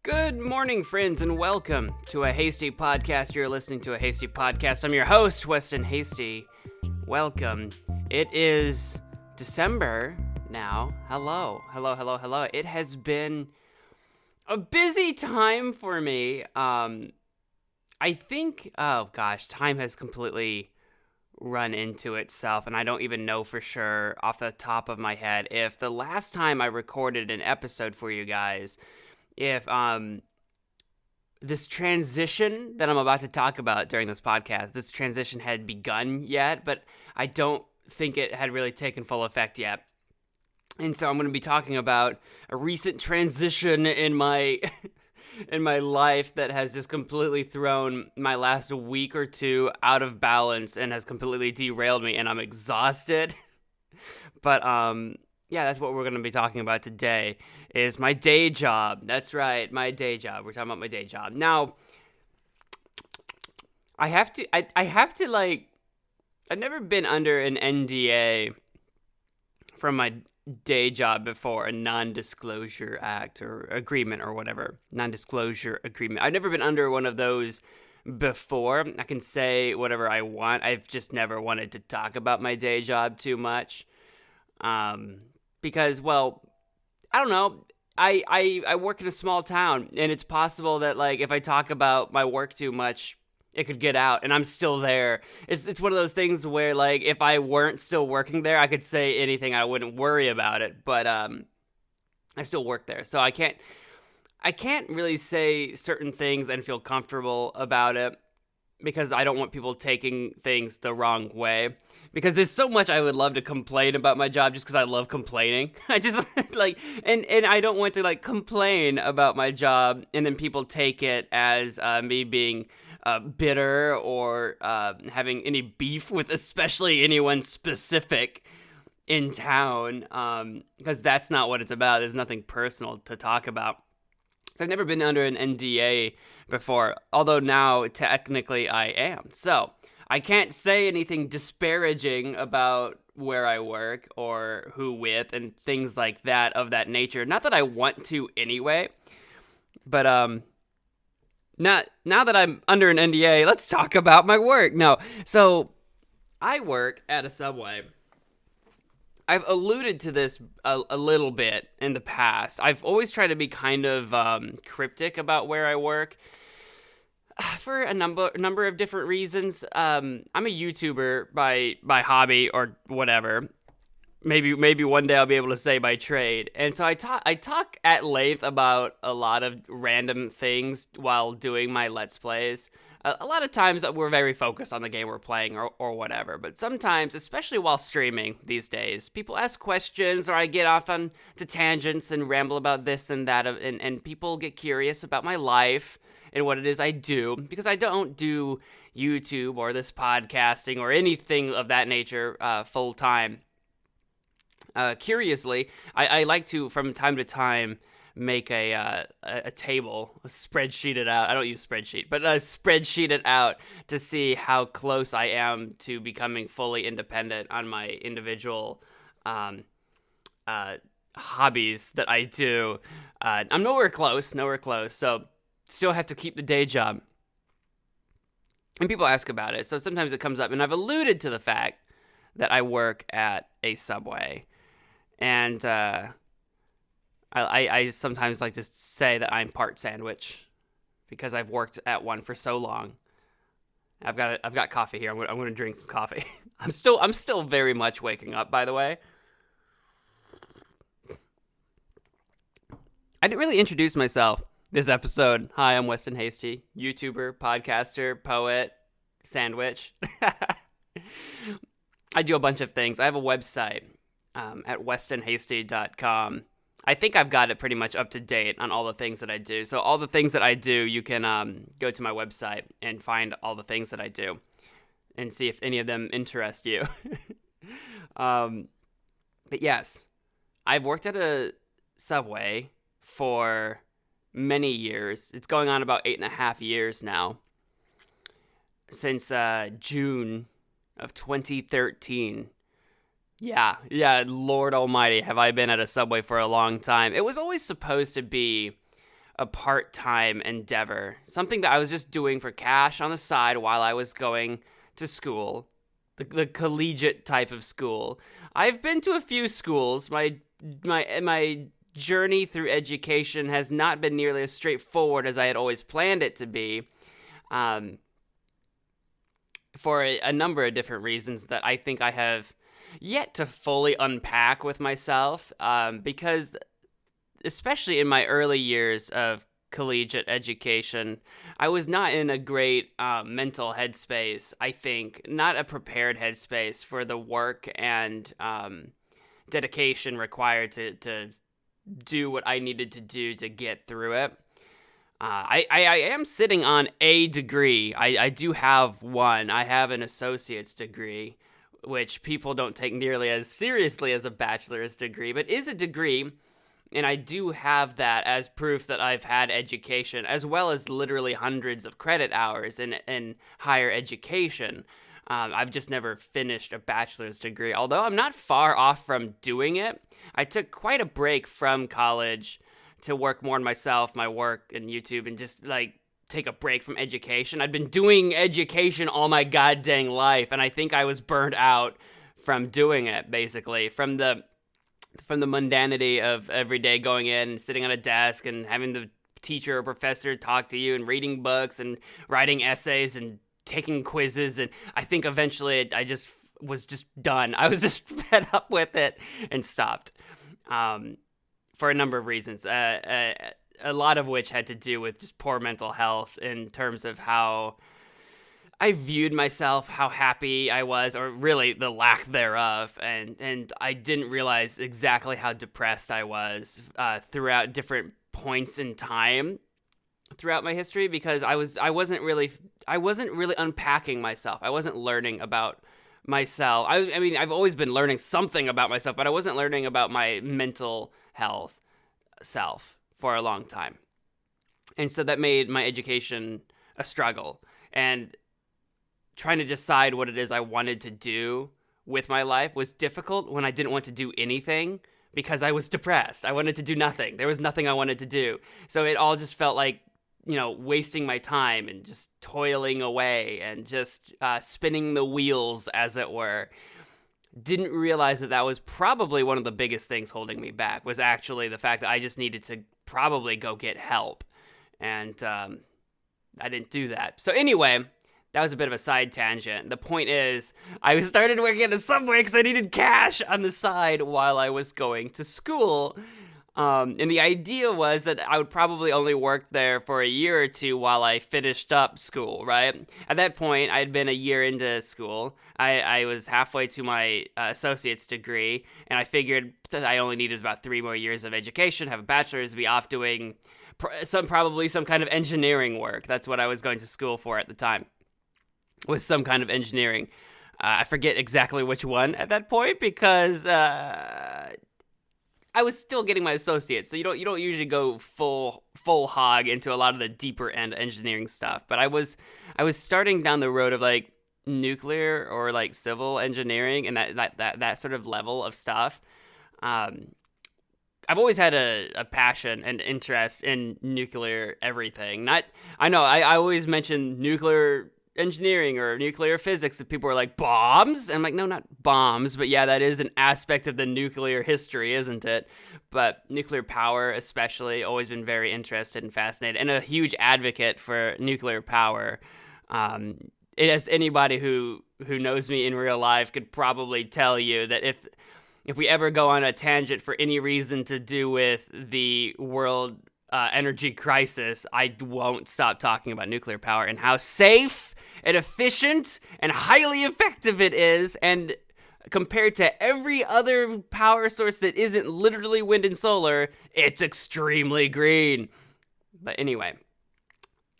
Good morning, friends, and welcome to a Hasty Podcast. You're listening to a Hasty Podcast. I'm your host, Weston Hasty. Welcome. It is December now. Hello. It has been a busy time for me. I think, time has completely run into itself, and I don't even know for sure off the top of my head if the last time I recorded an episode for you guys, if this transition that I'm about to talk about during this podcast, this transition had begun yet, but I don't think it had really taken full effect yet. And so I'm going to be talking about a recent transition in my in my life that has just completely thrown my last week or two out of balance and has completely derailed me, and I'm exhausted. But that's what we're going to be talking about today, is my day job. That's right, my day job. We're talking about my day job. Now, I have to I've never been under an NDA from my day job before, a non-disclosure act or agreement or whatever, non-disclosure agreement. I've never been under one of those before. I can say whatever I want. I've just never wanted to talk about my day job too much. Because, well, I don't know. I work in a small town, and it's possible that, like, if I talk about my work too much, it could get out, and I'm still there. It's one of those things where, like, if I weren't still working there, I could say anything. I wouldn't worry about it, but I still work there, so I can't really say certain things and feel comfortable about it, because I don't want people taking things the wrong way. Because there's so much I would love to complain about my job just because I love complaining. I just, like, and I don't want to, like, complain about my job and then people take it as me being bitter or having any beef with especially anyone specific in town. Because that's not what it's about. There's nothing personal to talk about. So I've never been under an NDA before, although now technically I am. So I can't say anything disparaging about where I work or who with and things like that of that nature. Not that I want to anyway, but now that I'm under an NDA, let's talk about my work. No, so I work at a Subway. I've alluded to this a little bit in the past. I've always tried to be kind of cryptic about where I work for a number of different reasons. I'm a YouTuber by hobby or whatever. Maybe one day I'll be able to say by trade. And so I talk at length about a lot of random things while doing my Let's Plays. A lot of times we're very focused on the game we're playing or whatever, but sometimes, especially while streaming these days, people ask questions or I get off on to tangents and ramble about this and that, and people get curious about my life and what it is I do, because I don't do YouTube or this podcasting or anything of that nature full time. Curiously, I like to, from time to time, make a table, spreadsheet it out. I don't use spreadsheet, but spreadsheet it out to see how close I am to becoming fully independent on my individual hobbies that I do. I'm nowhere close, so still have to keep the day job. And people ask about it, so sometimes it comes up, and I've alluded to the fact that I work at a Subway, and I sometimes like to say that I'm part sandwich because I've worked at one for so long. I've got coffee here. I'm going to drink some coffee. I'm still very much waking up, by the way. I didn't really introduce myself this episode. Hi, I'm Weston Hasty, YouTuber, podcaster, poet, sandwich. I do a bunch of things. I have a website at westonhasty.com. I think I've got it pretty much up to date on all the things that I do. So all the things that I do, you can go to my website and find all the things that I do and see if any of them interest you. But yes, I've worked at a Subway for many years. It's going on about 8.5 years now. Since June of 2013. Yeah, Lord almighty, have I been at a Subway for a long time. It was always supposed to be a part-time endeavor, something that I was just doing for cash on the side while I was going to school, the collegiate type of school. I've been to a few schools. My journey through education has not been nearly as straightforward as I had always planned it to be, for a number of different reasons that I think I have yet to fully unpack with myself, because especially in my early years of collegiate education, I was not in a great mental headspace, I think, not a prepared headspace for the work and dedication required to do what I needed to do to get through it. I am sitting on a degree. I do have one. I have an associate's degree, which people don't take nearly as seriously as a bachelor's degree, but is a degree. And I do have that as proof that I've had education, as well as literally hundreds of credit hours in higher education. I've just never finished a bachelor's degree, although I'm not far off from doing it. I took quite a break from college to work more on myself, my work, and YouTube, and just, take a break from education. I'd been doing education all my goddamn life, and I think I was burned out from doing it, basically, from the mundanity of every day going in and sitting on a desk and having the teacher or professor talk to you and reading books and writing essays and taking quizzes. And I think eventually I just was just done. I was just fed up with it and stopped, for a number of reasons, a lot of which had to do with just poor mental health in terms of how I viewed myself, how happy I was, or really the lack thereof, and I didn't realize exactly how depressed I was throughout different points in time throughout my history, because I wasn't really unpacking myself. I wasn't learning about myself. I mean, I've always been learning something about myself, but I wasn't learning about my mental health self for a long time, and so that made my education a struggle. And trying to decide what it is I wanted to do with my life was difficult when I didn't want to do anything because I was depressed. I wanted to do nothing. There was nothing I wanted to do. So it all just felt like, wasting my time and just toiling away and just spinning the wheels, as it were. Didn't realize that was probably one of the biggest things holding me back, was actually the fact that I just needed to probably go get help. And I didn't do that. So anyway, that was a bit of a side tangent. The point is, I started working at a Subway because I needed cash on the side while I was going to school. And the idea was that I would probably only work there for a year or two while I finished up school, right? At that point, I had been a year into school. I was halfway to my associate's degree, and I figured that I only needed about 3 more years of education, have a bachelor's, be off doing probably some kind of engineering work. That's what I was going to school for at the time, was some kind of engineering. I forget exactly which one at that point, because I was still getting my associates, so you don't usually go full hog into a lot of the deeper end engineering stuff. But I was starting down the road of nuclear or civil engineering and that sort of level of stuff. I've always had a passion and interest in nuclear everything. I always mention nuclear engineering or nuclear physics, and people are like, bombs? And I'm like, no, not bombs, but yeah, that is an aspect of the nuclear history, isn't it? But nuclear power especially, always been very interested and fascinated, and a huge advocate for nuclear power. As anybody who knows me in real life could probably tell you, that if we ever go on a tangent for any reason to do with the world energy crisis, I won't stop talking about nuclear power and how safe and efficient and highly effective it is, and compared to every other power source that isn't literally wind and solar, it's extremely green. But anyway,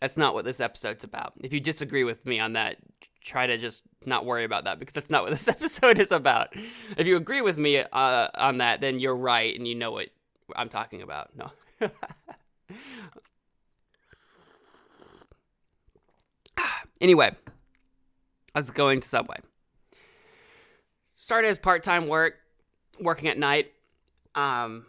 that's not what this episode's about. If you disagree with me on that, try to just not worry about that, because that's not what this episode is about. If you agree with me on that, then you're right and you know what I'm talking about. No. Anyway, I was going to Subway. Started as part-time work, working at night. I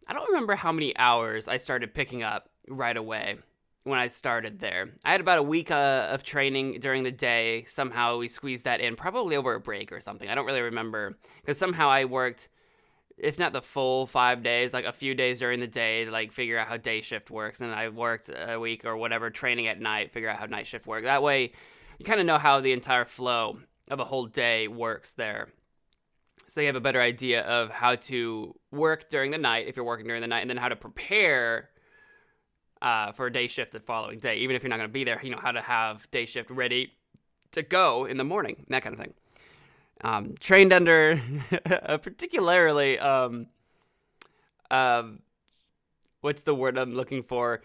I don't remember how many hours I started picking up right away when I started there. I had about a week of training during the day. Somehow we squeezed that in, probably over a break or something. I don't really remember, because somehow I worked, if not the full 5 days, like a few days during the day to like figure out how day shift works. And I worked a week or whatever training at night, figure out how night shift works. That way you kind of know how the entire flow of a whole day works there. So you have a better idea of how to work during the night if you're working during the night, and then how to prepare for a day shift the following day. Even if you're not going to be there, you know how to have day shift ready to go in the morning, that kind of thing. Trained under a particularly, what's the word I'm looking for?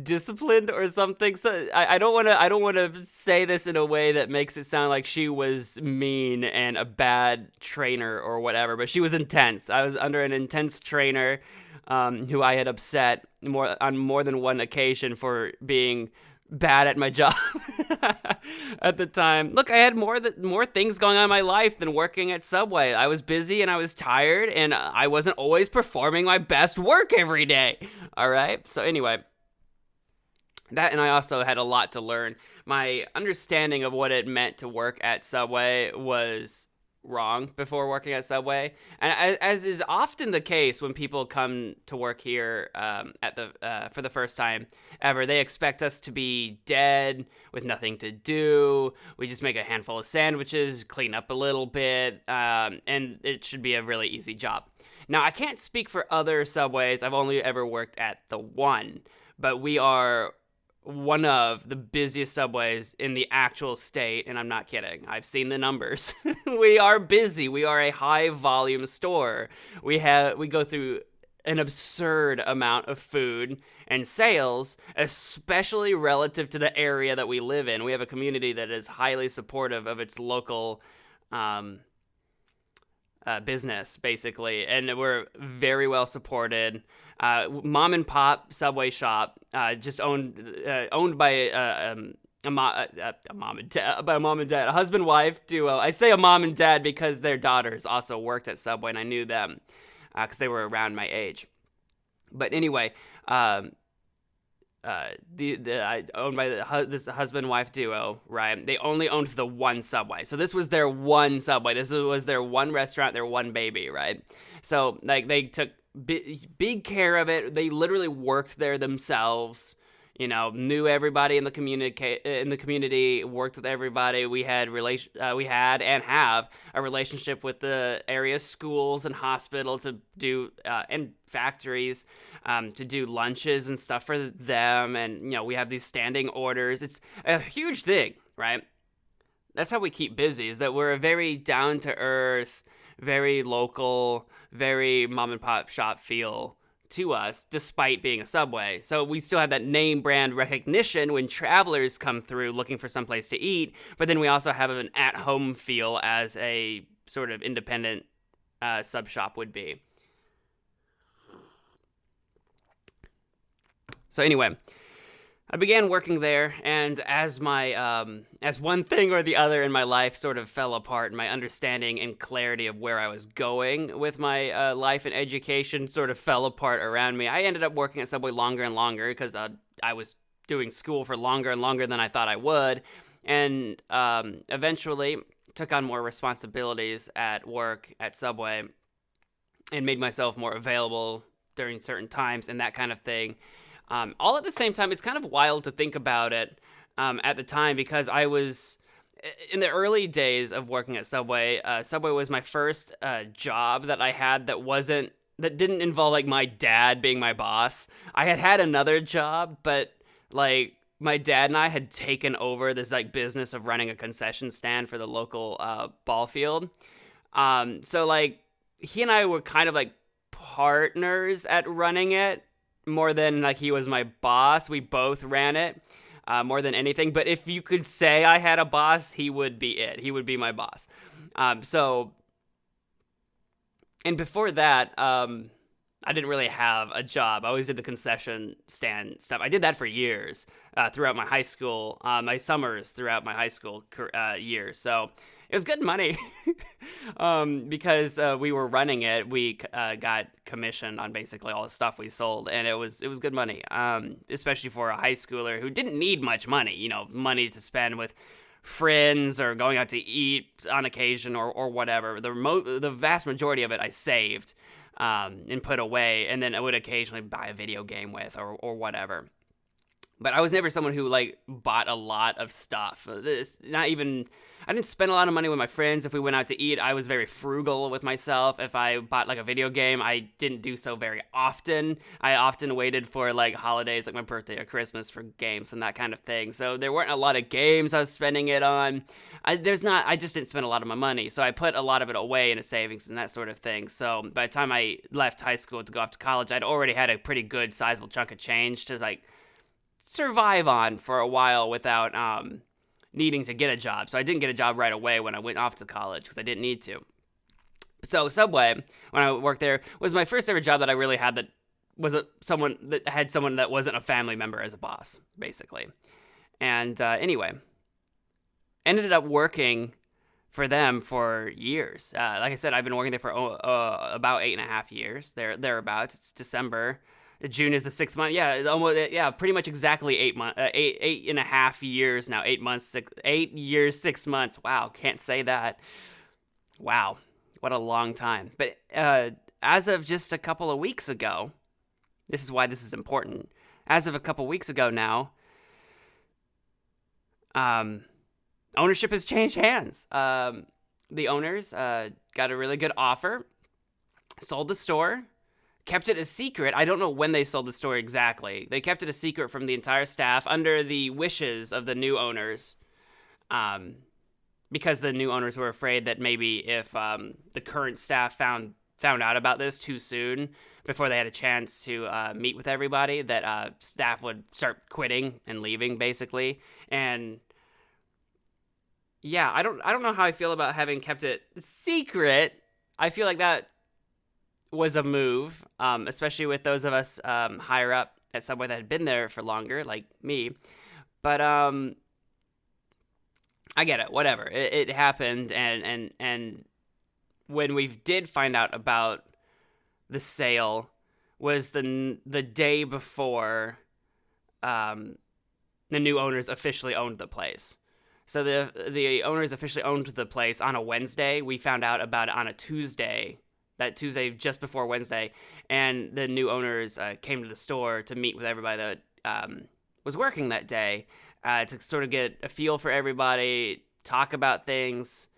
Disciplined or something. So I don't want to say this in a way that makes it sound like she was mean and a bad trainer or whatever, but she was intense. I was under an intense trainer who I had upset on more than one occasion for being bad at my job at the time. Look, I had more things going on in my life than working at Subway. I was busy and I was tired, and I wasn't always performing my best work every day. All right. So anyway, that, and I also had a lot to learn. My understanding of what it meant to work at Subway was wrong before working at Subway, and as is often the case when people come to work here for the first time ever, they expect us to be dead with nothing to do. We just make a handful of sandwiches, clean up a little bit, and it should be a really easy job. Now, I can't speak for other Subways. I've only ever worked at the one, but we are one of the busiest Subways in the actual state, and I'm not kidding. I've seen the numbers. We are busy. We are a high volume store. We go through an absurd amount of food and sales, especially relative to the area that we live in. We have a community that is highly supportive of its local business, basically, and we're very well supported. Mom and pop Subway shop, just owned by a mom and dad, a husband wife duo. I say a mom and dad because their daughters also worked at Subway, and I knew them because they were around my age. But anyway, owned by this husband wife duo, right? They only owned the one Subway, so this was their one Subway. This was their one restaurant, their one baby, right? So like they took big care of it. They literally worked there themselves. You know, knew everybody in the community, worked with everybody. We had and have a relationship with the area schools and hospital to do and factories to do lunches and stuff for them. And you know, we have these standing orders. It's a huge thing, right? That's how we keep busy. Is that we're a very down to earth, very local, very mom and pop shop feel to us, despite being a Subway. So we still have that name brand recognition when travelers come through looking for someplace to eat, but then we also have an at-home feel as a sort of independent sub shop would be. So anyway, I began working there, and as my as one thing or the other in my life sort of fell apart, and my understanding and clarity of where I was going with my life and education sort of fell apart around me, I ended up working at Subway longer and longer because I was doing school for longer and longer than I thought I would, and eventually took on more responsibilities at work at Subway and made myself more available during certain times and that kind of thing. All at the same time. It's kind of wild to think about it at the time, because I was in the early days of working at Subway. Subway was my first job that I had that didn't involve like my dad being my boss. I had another job, but like my dad and I had taken over this like business of running a concession stand for the local ball field. So like he and I were kind of like partners at running it. More than like he was my boss. We both ran it more than anything. But if you could say I had a boss, he would be it. He would be my boss. And before that, I didn't really have a job. I always did the concession stand stuff. I did that for years throughout my high school, my summers throughout my high school years. So It was good money because we were running it. We got commissioned on basically all the stuff we sold, and it was good money, especially for a high schooler who didn't need much money, money to spend with friends or going out to eat on occasion or whatever. The vast majority of it I saved and put away, and then I would occasionally buy a video game with or whatever. But I was never someone who bought a lot of stuff. I didn't spend a lot of money with my friends. If we went out to eat, I was very frugal with myself. If I bought a video game, I didn't do so very often. I often waited for holidays, like my birthday or Christmas, for games and that kind of thing. So there weren't a lot of games I was spending it on. I just didn't spend a lot of my money. So I put a lot of it away into savings and that sort of thing. So by the time I left high school to go off to college, I'd already had a pretty good sizable chunk of change to survive on for a while without needing to get a job. So I didn't get a job right away when I went off to college because I didn't need to. So Subway, when I worked there, was my first ever job that I really had that was someone that wasn't a family member as a boss, basically. And anyway, ended up working for them for years. Like I said, I've been working there for about 8.5 years. Thereabouts. It's December. June is the 6th month. Yeah, pretty much exactly 8.5 years now. 8 years, 6 months. Wow, can't say that. Wow, what a long time. But as of just a couple of weeks ago, this is why this is important. As of a couple weeks ago now, ownership has changed hands. The owners got a really good offer, sold the store. Kept it a secret. I don't know when they sold the store exactly. They kept it a secret from the entire staff under the wishes of the new owners, because the new owners were afraid that maybe if the current staff found out about this too soon, before they had a chance to meet with everybody, that staff would start quitting and leaving, basically. And yeah, I don't know how I feel about having kept it secret. I feel like that was a move, especially with those of us higher up at Subway that had been there for longer, like me. But I get it. Whatever. It happened, and when we did find out about the sale was the day before the new owners officially owned the place. So the owners officially owned the place on a Wednesday. We found out about it on a Tuesday. That Tuesday just before Wednesday, and the new owners came to the store to meet with everybody that was working that day to sort of get a feel for everybody, talk about things,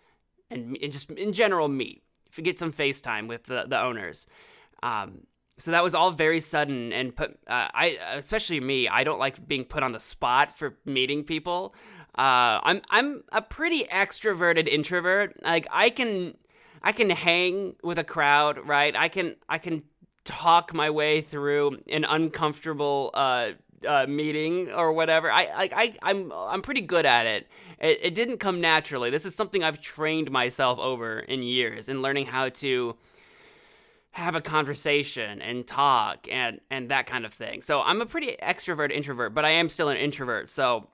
and just in general meet, get some FaceTime with the owners. So that was all very sudden, and especially me, I don't like being put on the spot for meeting people. I'm a pretty extroverted introvert. I can hang with a crowd, right? I can talk my way through an uncomfortable meeting or whatever. I'm pretty good at it. It didn't come naturally. This is something I've trained myself over in years in learning how to have a conversation and talk and that kind of thing. So I'm a pretty extrovert introvert, but I am still an introvert. So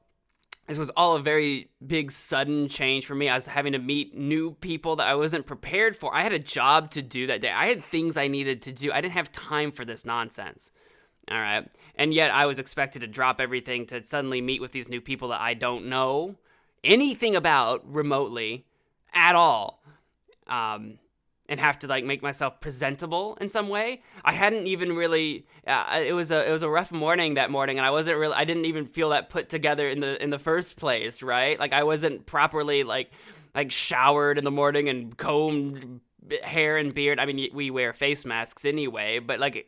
this was all a very big, sudden change for me. I was having to meet new people that I wasn't prepared for. I had a job to do that day. I had things I needed to do. I didn't have time for this nonsense. All right. And yet I was expected to drop everything to suddenly meet with these new people that I don't know anything about remotely at all. And have to make myself presentable in some way. I hadn't even really. It was a rough morning that morning, and I didn't even feel that put together in the first place, right? I wasn't properly showered in the morning and combed hair and beard. I mean, we wear face masks anyway, but I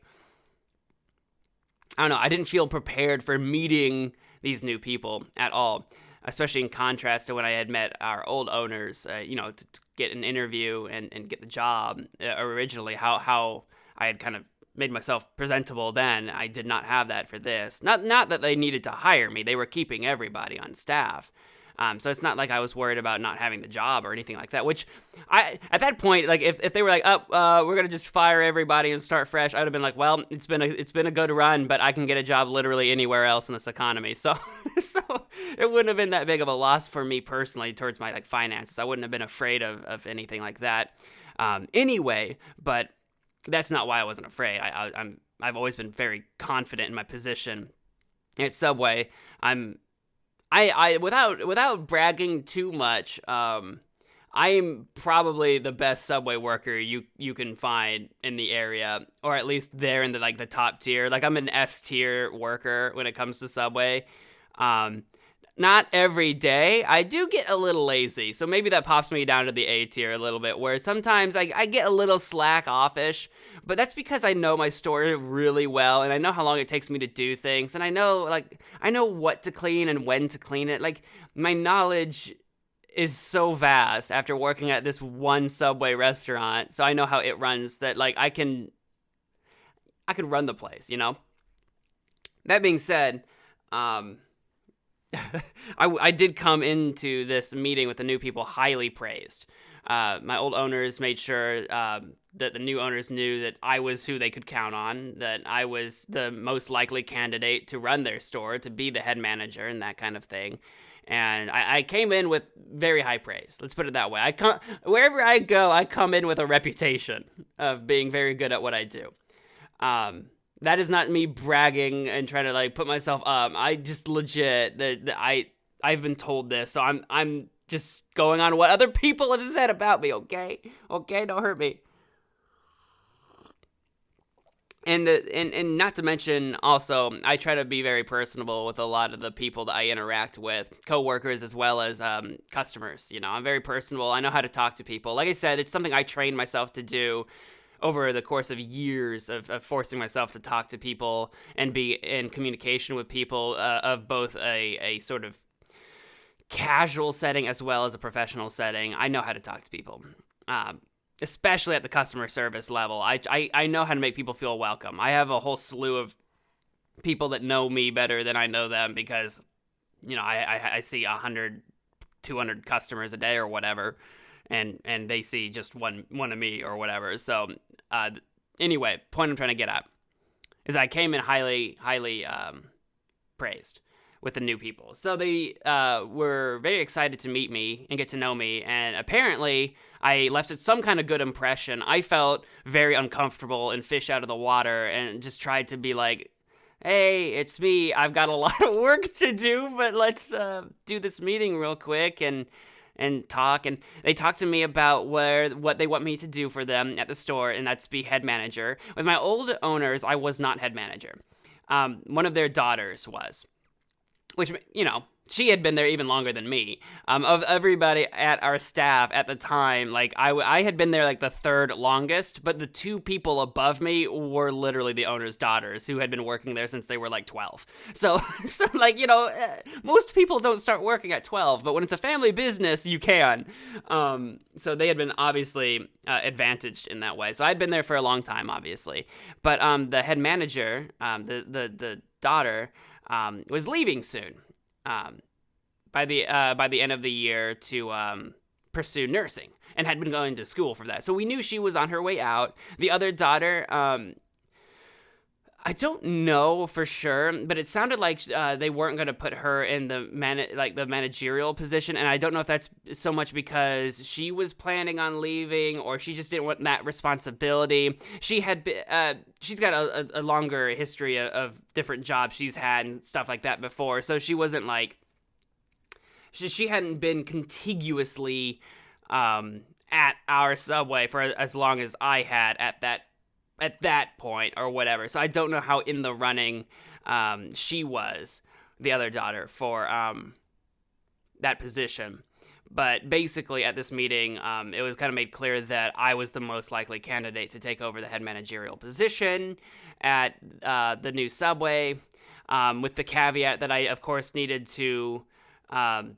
don't know. I didn't feel prepared for meeting these new people at all. Especially in contrast to when I had met our old owners, to get an interview and get the job originally, how I had kind of made myself presentable then. I did not have that for this. Not that they needed to hire me. They were keeping everybody on staff. So it's not like I was worried about not having the job or anything like that, which at that point, like if they were like, we're going to just fire everybody and start fresh, I would have been like, well, it's been a good run, but I can get a job literally anywhere else in this economy. So, so it wouldn't have been that big of a loss for me personally towards my like finances. I wouldn't have been afraid of anything like that. Anyway, but that's not why I wasn't afraid. I've always been very confident in my position at Subway. Without bragging too much, I'm probably the best Subway worker you can find in the area, or at least there in the top tier. Like, I'm an S tier worker when it comes to Subway. Not every day. I do get a little lazy, so maybe that pops me down to the A tier a little bit, where sometimes I get a little slack offish, but that's because I know my store really well, and I know how long it takes me to do things, and I know what to clean and when to clean it. Like, my knowledge is so vast after working at this one Subway restaurant, so I know how it runs, that like I can run the place, you know? That being said, I did come into this meeting with the new people highly praised. My old owners made sure that the new owners knew that I was who they could count on, that I was the most likely candidate to run their store, to be the head manager and that kind of thing. And I came in with very high praise. Let's put it that way. Wherever I go, I come in with a reputation of being very good at what I do. That is not me bragging and trying to like put myself up. I just legit I've been told this, so I'm just going on what other people have said about me. Okay, don't hurt me. And not to mention, also, I try to be very personable with a lot of the people that I interact with, coworkers as well as customers. You know, I'm very personable. I know how to talk to people. Like I said, it's something I trained myself to do over the course of years of forcing myself to talk to people and be in communication with people of both a sort of casual setting as well as a professional setting. I know how to talk to people, especially at the customer service level. I know how to make people feel welcome. I have a whole slew of people that know me better than I know them because, you know, I see 100, 200 customers a day or whatever, and they see just one of me or whatever. So anyway, point I'm trying to get at is I came in highly praised with the new people. So they were very excited to meet me and get to know me, and apparently I left some kind of good impression. I felt very uncomfortable and fish out of the water and just tried to be like, hey, it's me. I've got a lot of work to do, but let's do this meeting real quick and talk. And they talked to me about what they want me to do for them at the store, and that's be head manager. With my old owners, I was not head manager. One of their daughters was, which, you know, she had been there even longer than me. Of everybody at our staff at the time, like I had been there like the third longest, but the two people above me were literally the owner's daughters who had been working there since they were like 12. So like, you know, most people don't start working at 12, but when it's a family business, you can. So they had been obviously advantaged in that way. So I'd been there for a long time, obviously. But the head manager, the daughter, was leaving soon. By the end of the year to pursue nursing, and had been going to school for that. So we knew she was on her way out. The other daughter, I don't know for sure, but it sounded like they weren't going to put her in the managerial position, and I don't know if that's so much because she was planning on leaving or she just didn't want that responsibility. She's got a longer history of different jobs she's had and stuff like that before, so she wasn't like she hadn't been contiguously at our Subway for as long as I had at that point or whatever. So I don't know how in the running she was, the other daughter, for that position. But basically at this meeting, it was kind of made clear that I was the most likely candidate to take over the head managerial position at the new Subway, with the caveat that I, of course, needed to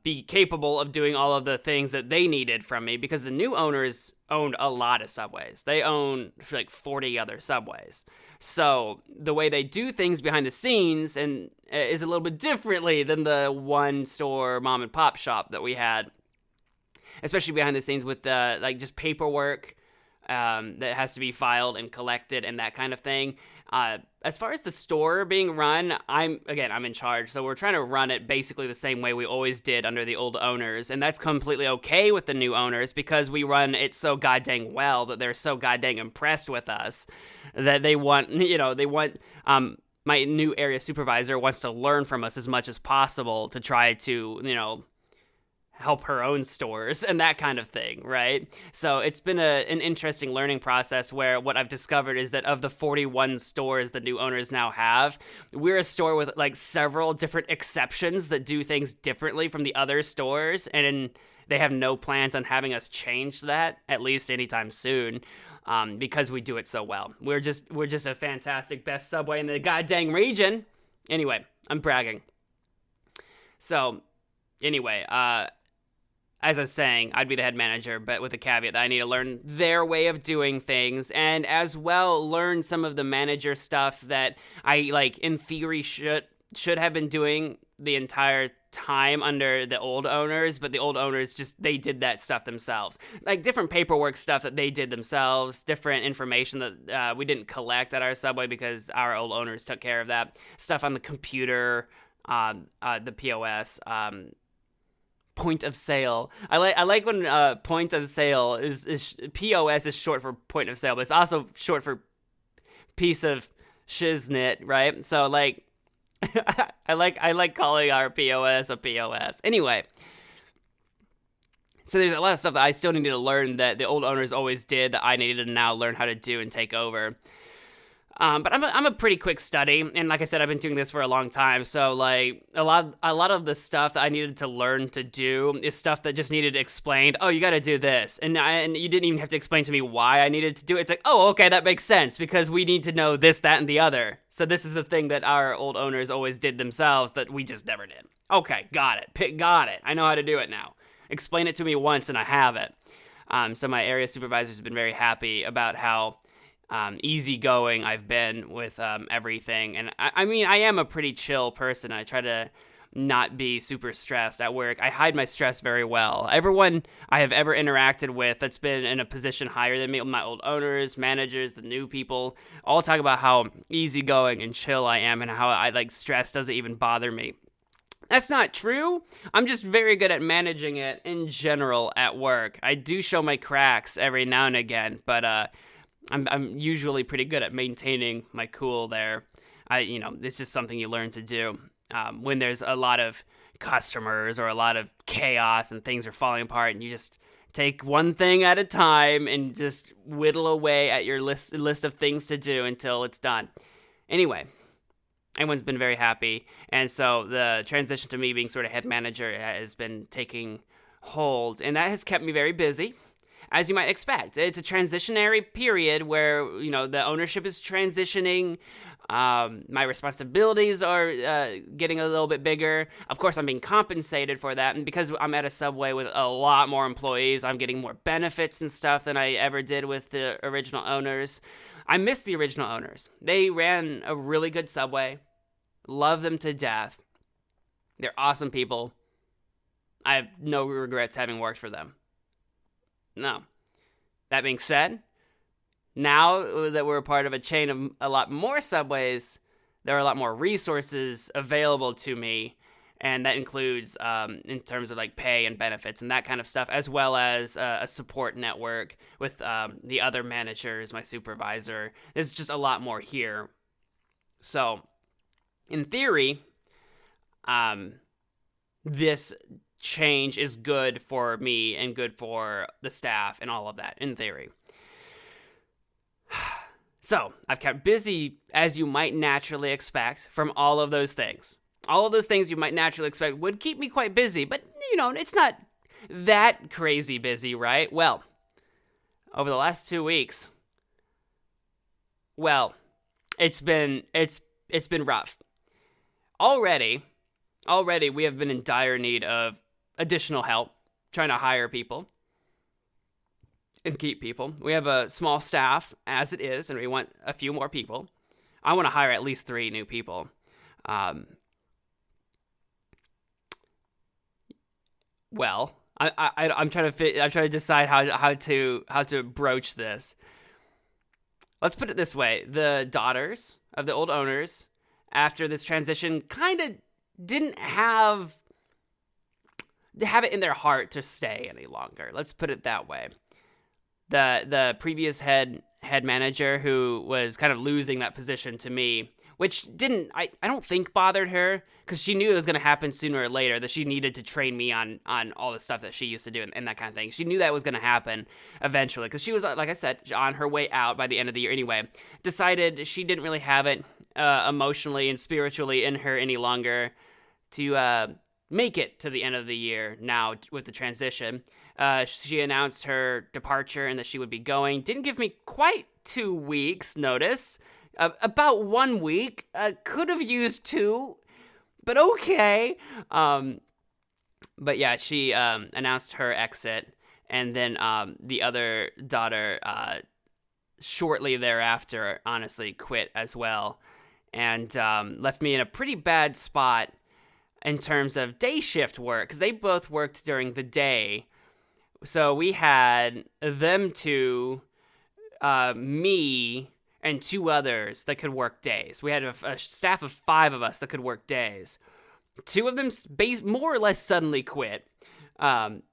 be capable of doing all of the things that they needed from me, because the new owners owned a lot of subways. They own like 40 other subways. So the way they do things behind the scenes and is a little bit differently than the one store mom and pop shop that we had, especially behind the scenes with like just paperwork that has to be filed and collected and that kind of thing. As far as the store being run, I'm in charge, so we're trying to run it basically the same way we always did under the old owners, and that's completely okay with the new owners because we run it so goddamn well that they're so goddamn impressed with us that they want my new area supervisor wants to learn from us as much as possible to try to, help her own stores and that kind of thing, right? So it's been an interesting learning process where what I've discovered is that of the 41 stores the new owners now have, we're a store with like several different exceptions that do things differently from the other stores, and they have no plans on having us change that, at least anytime soon, because we do it so well. We're just a fantastic best Subway in the goddamn region. Anyway, I'm bragging. So, anyway, as I was saying, I'd be the head manager, but with the caveat that I need to learn their way of doing things, and as well learn some of the manager stuff that I, like, in theory should have been doing the entire time under the old owners, but the old owners they did that stuff themselves. Like, different paperwork stuff that they did themselves, different information that we didn't collect at our Subway because our old owners took care of that. Stuff on the computer, the POS, point of sale. I like when point of sale is POS is short for point of sale, but it's also short for piece of shiznit, right? So like I like calling our POS a POS. Anyway, so there's a lot of stuff that I still needed to learn that the old owners always did that I needed to now learn how to do and take over. But I'm a pretty quick study, and like I said, I've been doing this for a long time. So like a lot of the stuff that I needed to learn to do is stuff that just needed explained. Oh, you got to do this, and you didn't even have to explain to me why I needed to do it. It's like, oh, okay, that makes sense because we need to know this, that, and the other. So this is the thing that our old owners always did themselves that we just never did. Okay, got it. I know how to do it now. Explain it to me once, and I have it. So my area supervisors have been very happy about how easygoing I've been with everything. And I mean, I am a pretty chill person. I try to not be super stressed at work. I hide my stress very well. Everyone I have ever interacted with that's been in a position higher than me, my old owners, managers, the new people, all talk about how easygoing and chill I am and how I like stress doesn't even bother me. That's not true. I'm just very good at managing it in general at work. I do show my cracks every now and again, but I'm usually pretty good at maintaining my cool there. It's just something you learn to do when there's a lot of customers or a lot of chaos and things are falling apart, and you just take one thing at a time and just whittle away at your list of things to do until it's done. Anyway, everyone's been very happy, and so the transition to me being sort of head manager has been taking hold, and that has kept me very busy. As you might expect, it's a transitionary period where, the ownership is transitioning. My responsibilities are getting a little bit bigger. Of course, I'm being compensated for that. And because I'm at a Subway with a lot more employees, I'm getting more benefits and stuff than I ever did with the original owners. I miss the original owners. They ran a really good Subway. Love them to death. They're awesome people. I have no regrets having worked for them. No. That being said, now that we're a part of a chain of a lot more Subways, there are a lot more resources available to me, and that includes in terms of like pay and benefits and that kind of stuff, as well as a support network with the other managers, my supervisor. There's just a lot more here. So, in theory, this change is good for me and good for the staff and all of that, in theory. So, I've kept busy as you might naturally expect from all of those things. All of those things you might naturally expect would keep me quite busy, but, it's not that crazy busy, right? Well, over the last 2 weeks, it's been rough. Already, already we have been in dire need of additional help trying to hire people and keep people. We have a small staff as it is, and we want a few more people. I want to hire at least 3 new people. Well, I'm trying to decide how to broach this. Let's put it this way: the daughters of the old owners, after this transition, kind of didn't have it in their heart to stay any longer. Let's put it that way. The previous head manager, who was kind of losing that position to me, which I don't think bothered her, because she knew it was going to happen sooner or later, that she needed to train me on all the stuff that she used to do and that kind of thing. She knew that was going to happen eventually, because she was, like I said, on her way out by the end of the year anyway. Decided she didn't really have it emotionally and spiritually in her any longer to make it to the end of the year now with the transition. She announced her departure and that she would be going. Didn't give me quite 2 weeks notice. About 1 week. Could have used 2, but okay. But yeah, she announced her exit, and then the other daughter shortly thereafter, honestly, quit as well, and left me in a pretty bad spot in terms of day shift work, because they both worked during the day. So we had them 2, me, and 2 others that could work days. We had a staff of 5 of us that could work days. 2 of them more or less suddenly quit. And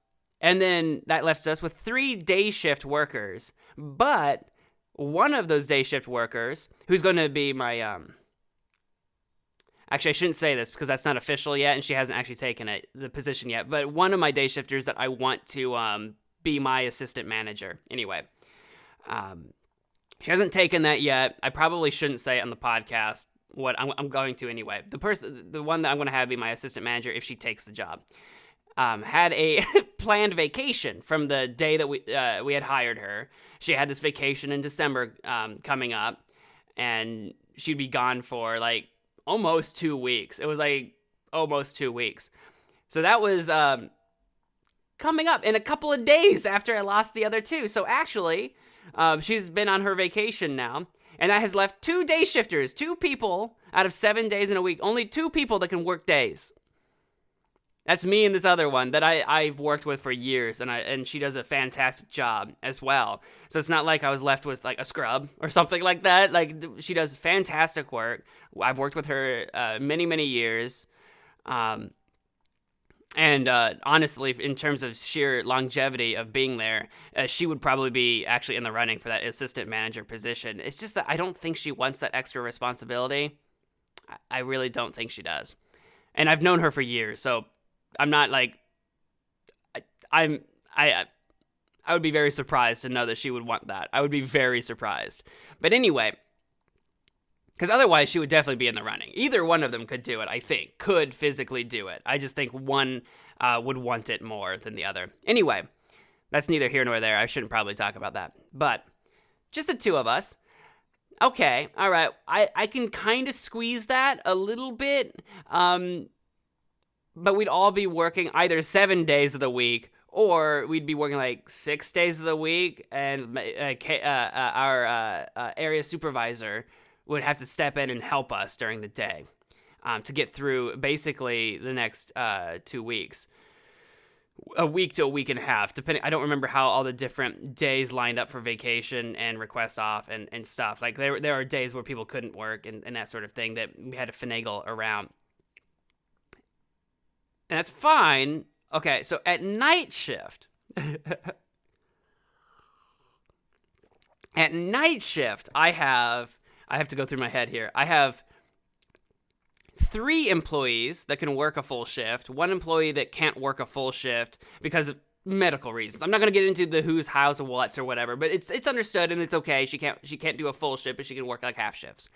then that left us with 3 day shift workers. But one of those day shift workers, who's going to be my... Actually, I shouldn't say this because that's not official yet, and she hasn't actually taken the position yet. But one of my day shifters that I want to be my assistant manager. Anyway, she hasn't taken that yet. I probably shouldn't say it on the podcast. What I'm going to anyway. The one that I'm going to have be my assistant manager if she takes the job, had a planned vacation from the day that we had hired her. She had this vacation in December coming up, and she'd be gone for like almost 2 weeks. It was like almost 2 weeks. So that was coming up in a couple of days after I lost the other 2. So actually, she's been on her vacation now, and that has left 2 day shifters, 2 people out of 7 days in a week, only 2 people that can work days. That's me and this other one that I've worked with for years, and she does a fantastic job as well. So it's not like I was left with like a scrub or something like that. Like, she does fantastic work. I've worked with her many, many years. And honestly, in terms of sheer longevity of being there, she would probably be actually in the running for that assistant manager position. It's just that I don't think she wants that extra responsibility. I really don't think she does. And I've known her for years, so I'm not like, I would be very surprised to know that she would want that. I would be very surprised. But anyway, because otherwise she would definitely be in the running. Either one of them could do it, I think. Could physically do it. I just think one would want it more than the other. Anyway, that's neither here nor there. I shouldn't probably talk about that. But just the 2 of us. Okay, all right. I can kind of squeeze that a little bit. But we'd all be working either 7 days of the week, or we'd be working like 6 days of the week, and our area supervisor would have to step in and help us during the day to get through basically the next 2 weeks. A week to a week and a half, depending. I don't remember how all the different days lined up for vacation and requests off and stuff. Like there are days where people couldn't work and that sort of thing that we had to finagle around. And that's fine. Okay, so at night shift, I have to go through my head here. I have 3 employees that can work a full shift, 1 employee that can't work a full shift because of medical reasons. I'm not going to get into the who's, how's, or what's or whatever, but it's understood and it's okay. She can't do a full shift, but she can work like half shifts.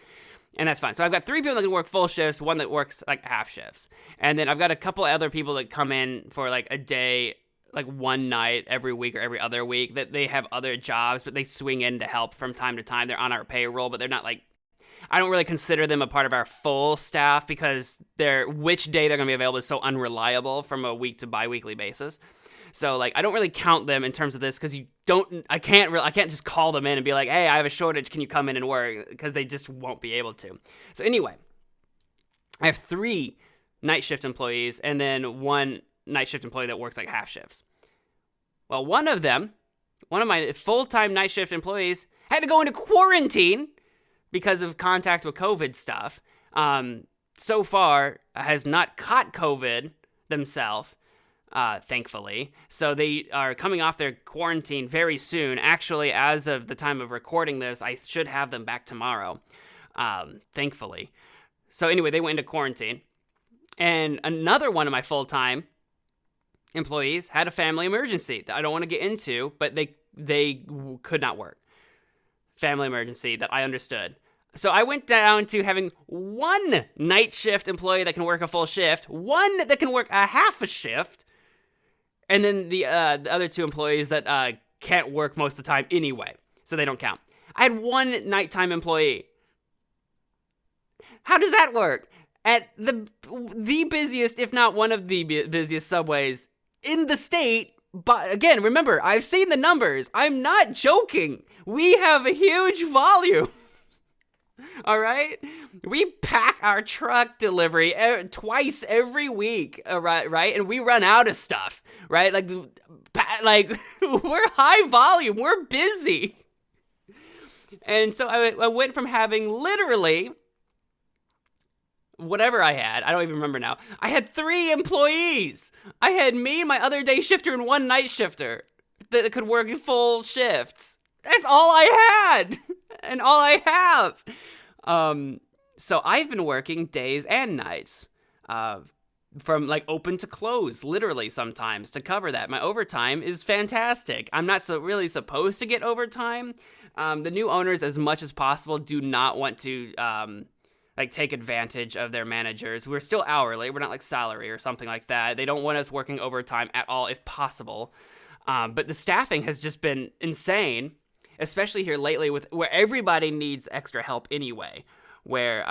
And that's fine. So I've got 3 people that can work full shifts, 1 that works like half shifts. And then I've got a couple other people that come in for like a day, like one night every week or every other week, that they have other jobs, but they swing in to help from time to time. They're on our payroll, but they're not like, I don't really consider them a part of our full staff because which day they're going to be available is so unreliable from a week to bi-weekly basis. So like, I don't really count them in terms of this because I can't just call them in and be like, hey, I have a shortage. Can you come in and work? Because they just won't be able to. So anyway, I have 3 night shift employees and then 1 night shift employee that works like half shifts. Well, one of my full-time night shift employees had to go into quarantine because of contact with COVID stuff. So far, has not caught COVID themselves, thankfully. So they are coming off their quarantine very soon. Actually, as of the time of recording this, I should have them back tomorrow, thankfully. So anyway, they went into quarantine. And another one of my full-time employees had a family emergency that I don't want to get into, but they could not work. Family emergency that I understood. So I went down to having 1 night shift employee that can work a full shift, 1 that can work a half a shift, and then the other 2 employees that can't work most of the time anyway, so they don't count. I had 1 nighttime employee. How does that work? At the busiest, if not one of the busiest subways in the state. But again, remember, I've seen the numbers. I'm not joking. We have a huge volume. All right? We pack our truck delivery twice every week, right? And we run out of stuff, right? Like we're high volume. We're busy. And so I went from having literally whatever I had, I don't even remember now. I had 3 employees. I had me and my other day shifter and 1 night shifter that could work full shifts. That's all I had and all I have. So I've been working days and nights, from like open to close, literally sometimes to cover that. My overtime is fantastic. I'm not really supposed to get overtime. The new owners, as much as possible, do not want to, take advantage of their managers. We're still hourly. We're not like salary or something like that. They don't want us working overtime at all if possible. But the staffing has just been insane, especially here lately where everybody needs extra help anyway, where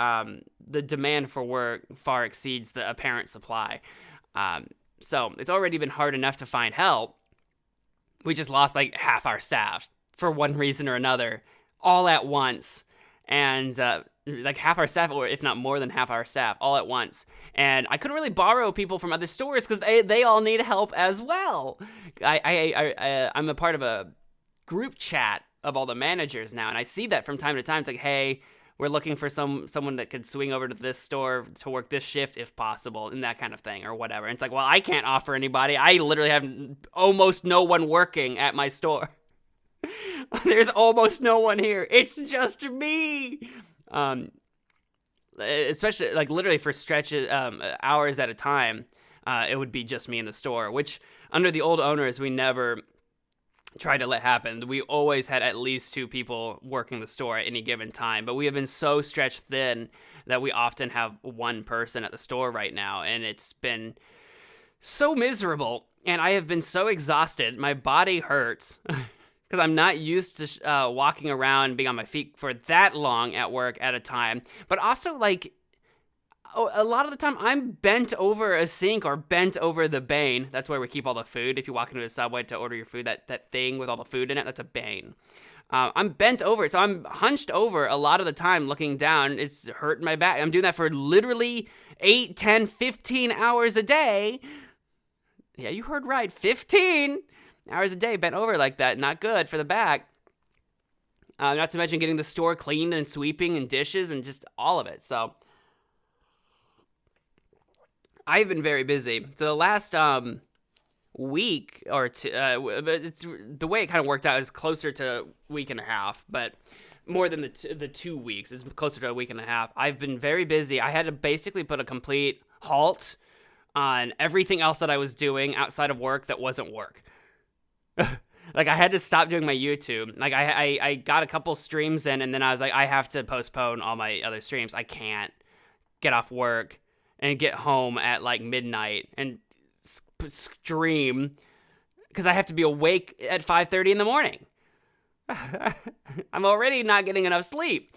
the demand for work far exceeds the apparent supply. So it's already been hard enough to find help. We just lost like half our staff for one reason or another all at once. And like half our staff, or if not more than half our staff, all at once. And I couldn't really borrow people from other stores because they all need help as well. I'm a part of a group chat of all the managers now, and I see that from time to time. It's like, hey, we're looking for someone that could swing over to this store to work this shift if possible, and that kind of thing, or whatever. And it's like, well, I can't offer anybody. I literally have almost no one working at my store. There's almost no one here. It's just me. Especially like literally for stretches, hours at a time, it would be just me in the store, which under the old owners, we never tried to let happen. We always had at least 2 people working the store at any given time, but we have been so stretched thin that we often have 1 person at the store right now. And it's been so miserable. And I have been so exhausted. My body hurts. Because I'm not used to walking around and being on my feet for that long at work at a time. But also, like, a lot of the time, I'm bent over a sink or bent over the bane. That's where we keep all the food. If you walk into a Subway to order your food, that thing with all the food in it, that's a bane. I'm bent over it, so I'm hunched over a lot of the time looking down. It's hurting my back. I'm doing that for literally 8, 10, 15 hours a day. Yeah, you heard right, 15 hours a day bent over like that. Not good for the back. Not to mention getting the store cleaned and sweeping and dishes and just all of it. So I've been very busy. So the last week or two, it's the way it kind of worked out is closer to a week and a half, but more than the 2 weeks. It's closer to a week and a half. I've been very busy. I had to basically put a complete halt on everything else that I was doing outside of work that wasn't work. Like, I had to stop doing my YouTube. Like, I got a couple streams in, and then I was like, I have to postpone all my other streams. I can't get off work and get home at, like, midnight and stream because I have to be awake at 5:30 in the morning. I'm already not getting enough sleep.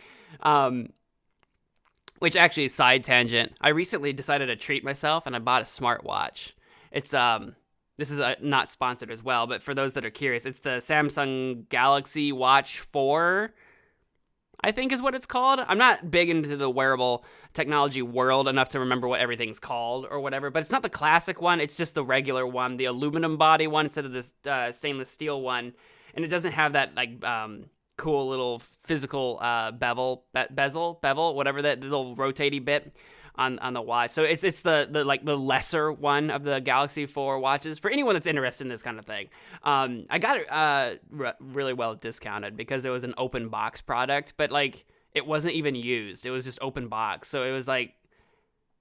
Which actually, side tangent, I recently decided to treat myself and I bought a smartwatch. It's this is not sponsored as well, but for those that are curious, it's the Samsung Galaxy Watch 4, I think is what it's called. I'm not big into the wearable technology world enough to remember what everything's called or whatever, but it's not the classic one. It's just the regular one, the aluminum body one instead of this stainless steel one. And it doesn't have that like cool little physical bezel, whatever, that little rotatey bit on the watch. So it's the like the lesser one of the Galaxy 4 watches for anyone that's interested in this kind of thing. I got it really well discounted because it was an open box product, but like it wasn't even used. It was just open box. So it was like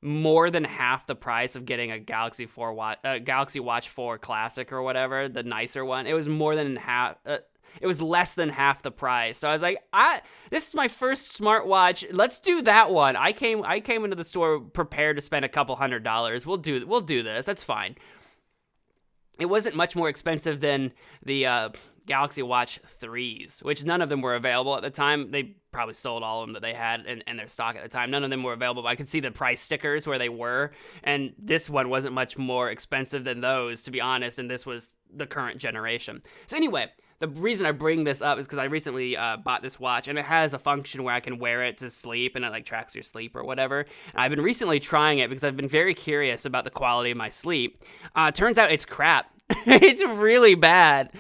more than half the price of getting a Galaxy Watch 4 Classic or whatever, the nicer one. It was more than half. It was less than half the price. So I was like, this is my first smartwatch. Let's do that one. I came into the store prepared to spend a couple $100. We'll do this. That's fine. It wasn't much more expensive than the Galaxy Watch 3s, which none of them were available at the time. They probably sold all of them that they had in their stock at the time. None of them were available, but I could see the price stickers where they were, and this one wasn't much more expensive than those, to be honest, and this was the current generation. So anyway, the reason I bring this up is because I recently bought this watch, and it has a function where I can wear it to sleep, and it like tracks your sleep or whatever. And I've been recently trying it because I've been very curious about the quality of my sleep. Turns out it's crap. It's really bad.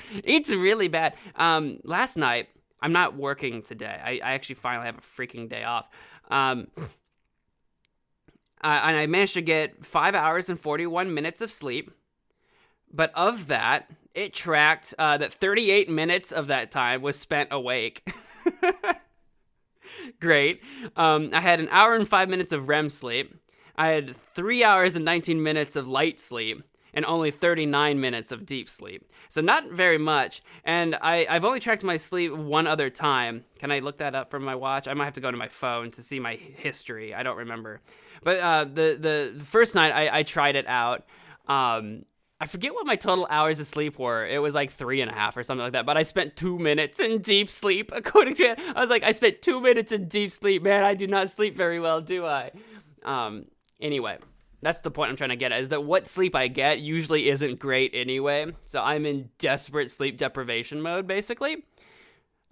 Last night, I'm not working today. I actually finally have a freaking day off. And I managed to get 5 hours and 41 minutes of sleep. But of that, it tracked that 38 minutes of that time was spent awake. Great. I had an hour and 5 minutes of REM sleep. I had 3 hours and 19 minutes of light sleep. And only 39 minutes of deep sleep. So not very much. And I've only tracked my sleep one other time. Can I look that up from my watch? I might have to go to my phone to see my history. I don't remember. But the first night I tried it out, I forget what my total hours of sleep were. It was like 3.5 or something like that. But I spent 2 minutes in deep sleep, according to it. I was like, I spent 2 minutes in deep sleep. Man, I do not sleep very well, do I? Anyway. That's the point I'm trying to get at, is that what sleep I get usually isn't great anyway. So I'm in desperate sleep deprivation mode, basically.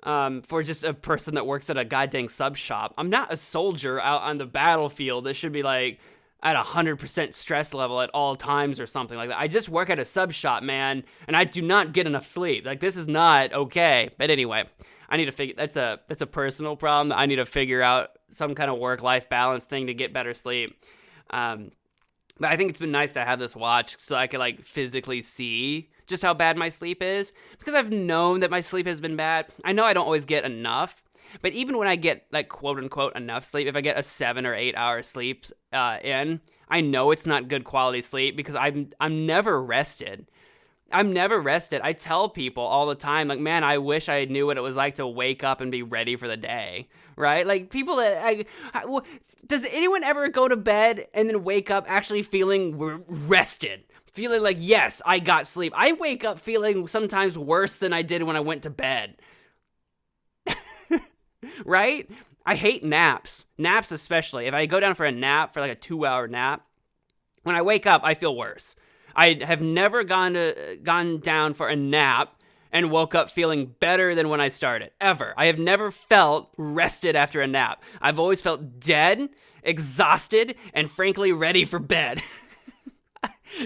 For just a person that works at a goddamn sub shop. I'm not a soldier out on the battlefield that should be like at 100% stress level at all times or something like that. I just work at a sub shop, man, and I do not get enough sleep. Like, this is not okay. But anyway, I need to figure, that's a personal problem that I need to figure out some kind of work-life balance thing to get better sleep. But I think it's been nice to have this watch so I could like physically see just how bad my sleep is, because I've known that my sleep has been bad. I know I don't always get enough, but even when I get like quote unquote enough sleep, if I get a 7 or 8 hour sleep in, I know it's not good quality sleep because I'm never rested. I'm never rested. I tell people all the time, like, man, I wish I knew what it was like to wake up and be ready for the day, right? Like, people that, does anyone ever go to bed and then wake up actually feeling rested? Feeling like, yes, I got sleep. I wake up feeling sometimes worse than I did when I went to bed. Right? I hate naps. Naps especially. If I go down for a nap, for like a 2-hour nap, when I wake up, I feel worse. I have never gone down for a nap and woke up feeling better than when I started, ever. I have never felt rested after a nap. I've always felt dead, exhausted, and frankly ready for bed.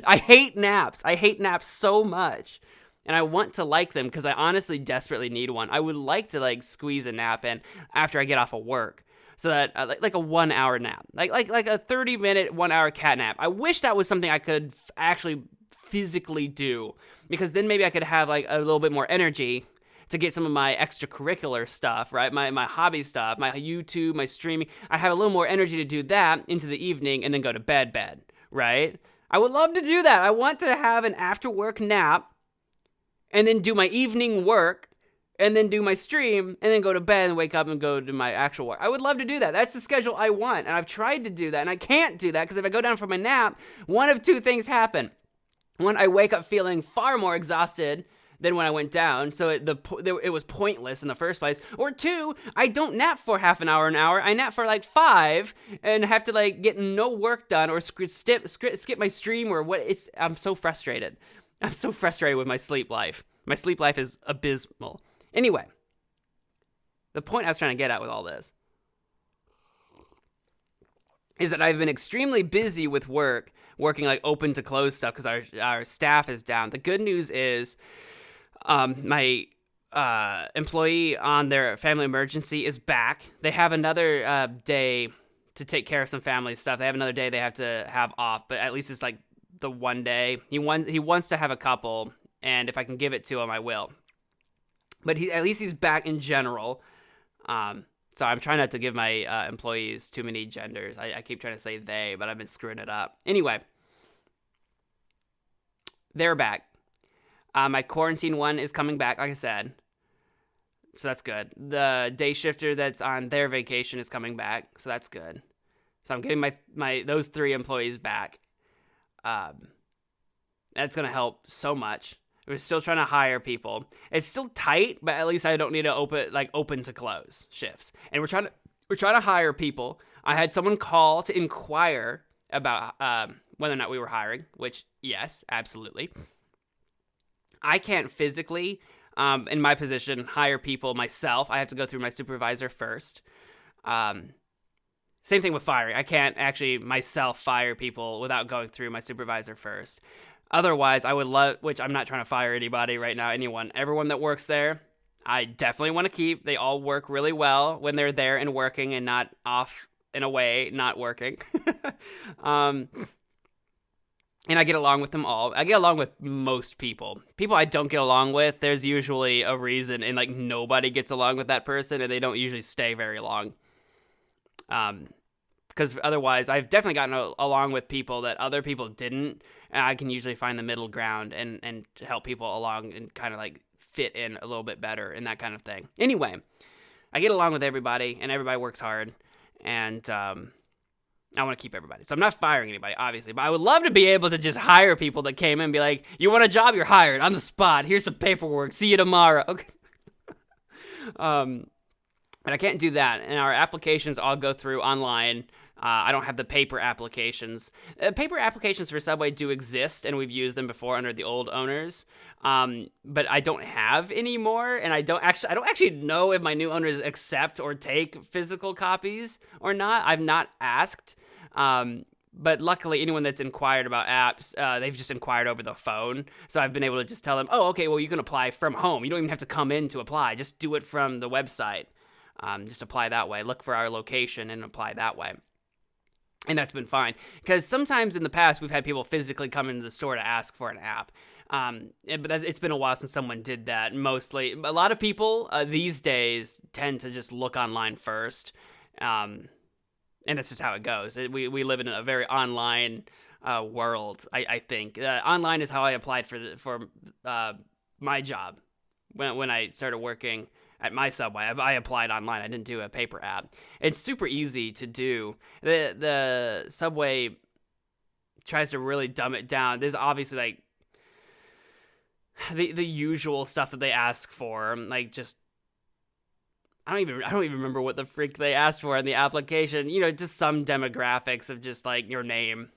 I hate naps. I hate naps so much. And I want to like them because I honestly desperately need one. I would like to like squeeze a nap in after I get off of work. So that like a 1 hour nap, like a 30-minute 1 hour cat nap. I wish that was something I could actually physically do, because then maybe I could have like a little bit more energy to get some of my extracurricular stuff, right? My hobby stuff, my YouTube, my streaming. I have a little more energy to do that into the evening and then go to bed, right? I would love to do that. I want to have an after work nap and then do my evening work, and then do my stream, and then go to bed and wake up and go to my actual work. I would love to do that. That's the schedule I want, and I've tried to do that, and I can't do that, because if I go down for my nap, one of two things happen. One, I wake up feeling far more exhausted than when I went down, so it was pointless in the first place. Or two, I don't nap for half an hour. I nap for like 5 and have to like get no work done or skip my stream or what. I'm so frustrated. I'm so frustrated with my sleep life. My sleep life is abysmal. Anyway, the point I was trying to get at with all this is that I've been extremely busy with working like open to close stuff because our staff is down. The good news is my employee on their family emergency is back. They have another day to take care of some family stuff. They have another day they have to have off, but at least it's like the one day. He wants to have a couple, and if I can give it to him, I will. But at least he's back in general. So I'm trying not to give my employees too many genders. I keep trying to say they, but I've been screwing it up. Anyway, they're back. My quarantine one is coming back, like I said. So that's good. The day shifter that's on their vacation is coming back, so that's good. So I'm getting my those 3 employees back. That's going to help so much. We're still trying to hire people. It's still tight, but at least I don't need to open to close shifts. And we're trying to hire people. I had someone call to inquire about whether or not we were hiring, which yes, absolutely. I can't physically, in my position, hire people myself. I have to go through my supervisor first. Same thing with firing. I can't actually myself fire people without going through my supervisor first. Otherwise, I would love, which I'm not trying to fire anybody right now, everyone that works there, I definitely want to keep. They all work really well when they're there and working and not off in a way, not working. And I get along with them all. I get along with most people. People I don't get along with, there's usually a reason, and like nobody gets along with that person, and they don't usually stay very long. Because otherwise, I've definitely gotten along with people that other people didn't, and I can usually find the middle ground and help people along and kind of like fit in a little bit better and that kind of thing. Anyway, I get along with everybody, and everybody works hard, and I want to keep everybody. So I'm not firing anybody, obviously, but I would love to be able to just hire people that came in and be like, you want a job? You're hired on the spot. Here's some paperwork. See you tomorrow. Okay. But I can't do that, and our applications all go through online. I don't have the paper applications. Paper applications for Subway do exist, and we've used them before under the old owners. But I don't have any more, and I don't actually know if my new owners accept or take physical copies or not. I've not asked. But luckily, anyone that's inquired about apps, they've just inquired over the phone. So I've been able to just tell them, oh, okay, well, you can apply from home. You don't even have to come in to apply. Just do it from the website. Just apply that way. Look for our location and apply that way. And that's been fine. Because sometimes in the past, we've had people physically come into the store to ask for an app. But it's been a while since someone did that. Mostly, a lot of people these days tend to just look online first. And that's just how it goes. We live in a very online world, I think. Online is how I applied for my job when I started working at my Subway. I applied online. I didn't do a paper app. It's super easy to do. The Subway tries to really dumb it down. There's obviously like the usual stuff that they ask for, like just I don't even remember what the freak they asked for in the application. You know, just some demographics of just like your name,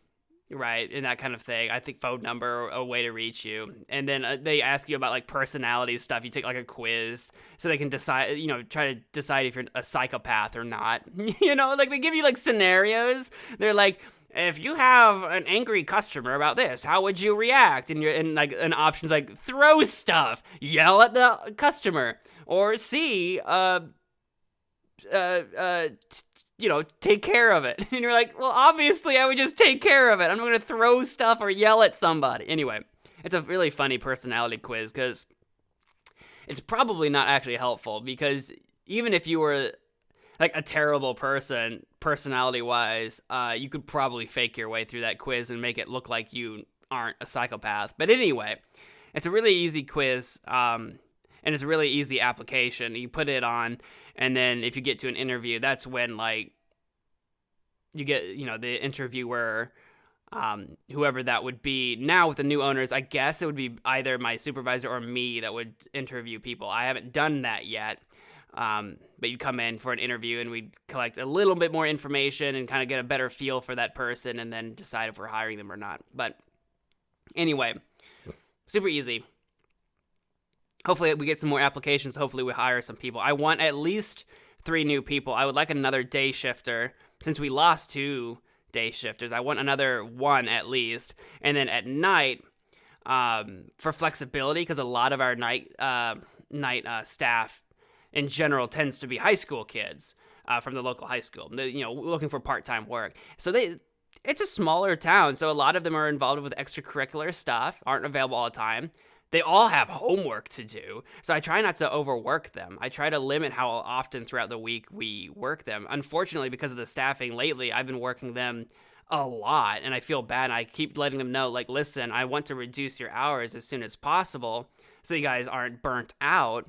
right, and that kind of thing. I think phone number, a way to reach you, and then they ask you about like personality stuff. You take like a quiz so they can decide, you know, try to decide if you're a psychopath or not. You know, like they give you like scenarios. They're like, if you have an angry customer about this, how would you react? And like an option's like throw stuff, yell at the customer, or C, you know, take care of it. And you're like, well, obviously I would just take care of it. I'm not going to throw stuff or yell at somebody. Anyway, it's a really funny personality quiz because it's probably not actually helpful, because even if you were like a terrible person, personality-wise, you could probably fake your way through that quiz and make it look like you aren't a psychopath. But anyway, it's a really easy quiz, and it's a really easy application. You put it on, and then if you get to an interview, that's when, like, you get, you know, the interviewer whoever that would be. Now with the new owners, I guess it would be either my supervisor or me that would interview people. I haven't done that yet. But you'd come in for an interview and we'd collect a little bit more information and kind of get a better feel for that person and then decide if we're hiring them or not. But anyway, super easy. Hopefully we get some more applications. Hopefully we hire some people. I want at least 3 new people. I would like another day shifter. Since we lost 2 day shifters, I want another 1 at least. And then at night, for flexibility, because a lot of our night staff in general tends to be high school kids from the local high school, looking for part-time work. So it's a smaller town, so a lot of them are involved with extracurricular stuff, aren't available all the time. They all have homework to do, so I try not to overwork them. I try to limit how often throughout the week we work them. Unfortunately, because of the staffing lately, I've been working them a lot, and I feel bad. I keep letting them know, like, listen, I want to reduce your hours as soon as possible so you guys aren't burnt out.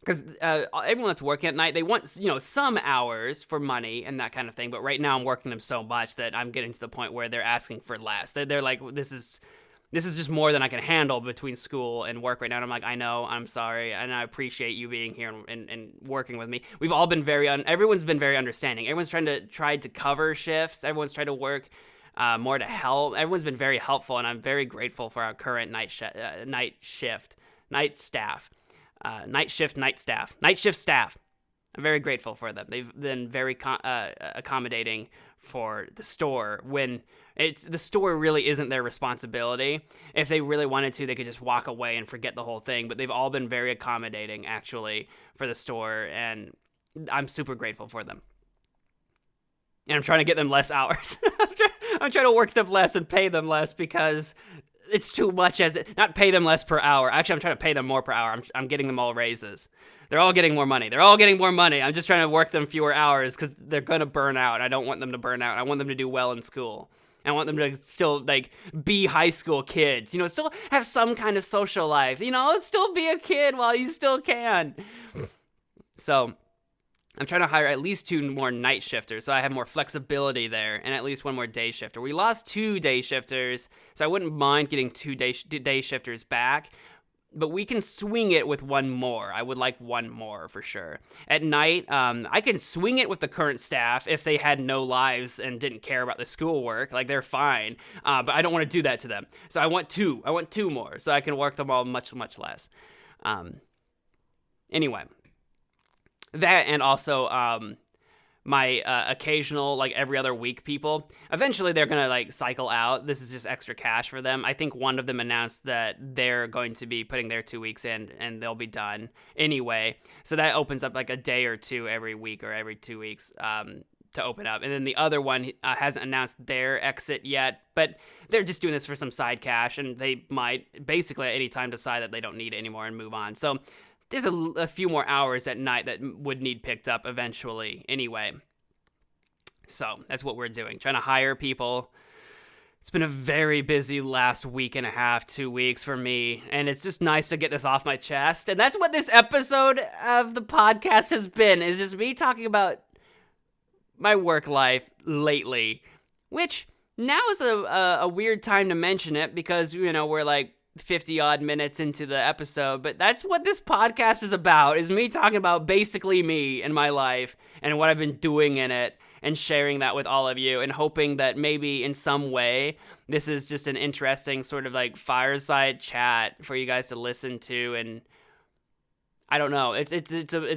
Because everyone that's working at night, they want, some hours for money and that kind of thing. But right now I'm working them so much that I'm getting to the point where they're asking for less. They're like, this is just more than I can handle between school and work right now. And I'm like, I know, I'm sorry. And I appreciate you being here and working with me. We've all been everyone's been very understanding. Everyone's tried to cover shifts. Everyone's tried to work more to help. Everyone's been very helpful. And I'm very grateful for our current night shift staff. Night shift staff. I'm very grateful for them. They've been very accommodating for the store when the store really isn't their responsibility. If they really wanted to, they could just walk away and forget the whole thing. But they've all been very accommodating, actually, for the store, and I'm super grateful for them. And I'm trying to get them less hours. I'm trying to work them less and pay them less because it's too much not pay them less per hour. Actually, I'm trying to pay them more per hour. I'm getting them all raises. They're all getting more money. I'm just trying to work them fewer hours because they're going to burn out. I don't want them to burn out. I want them to do well in school. I want them to still, be high school kids. Still have some kind of social life. Still be a kid while you still can. So I'm trying to hire at least 2 more night shifters so I have more flexibility there, and at least 1 more day shifter. We lost 2 day shifters, so I wouldn't mind getting 2 day shifters back, but we can swing it with 1 more. I would like 1 more for sure. At night, I can swing it with the current staff if they had no lives and didn't care about the schoolwork. They're fine, but I don't want to do that to them. So I want 2. I want 2 more so I can work them all much, much less. Anyway. That and also my occasional, every other week people. Eventually, they're going to, cycle out. This is just extra cash for them. I think one of them announced that they're going to be putting their 2 weeks in, and they'll be done anyway. So that opens up, a day or 2 every week or every 2 weeks to open up. And then the other one hasn't announced their exit yet, but they're just doing this for some side cash, and they might basically at any time decide that they don't need it anymore and move on. So there's a few more hours at night that would need picked up eventually anyway. So that's what we're doing, trying to hire people. It's been a very busy last week and a half, 2 weeks for me, and it's just nice to get this off my chest. And that's what this episode of the podcast has been, is just me talking about my work life lately, which now is a weird time to mention it because, we're 50 odd minutes into the episode, but that's what this podcast is about, is me talking about basically me and my life and what I've been doing in it and sharing that with all of you and hoping that maybe in some way this is just an interesting sort of fireside chat for you guys to listen to. And I don't know, it's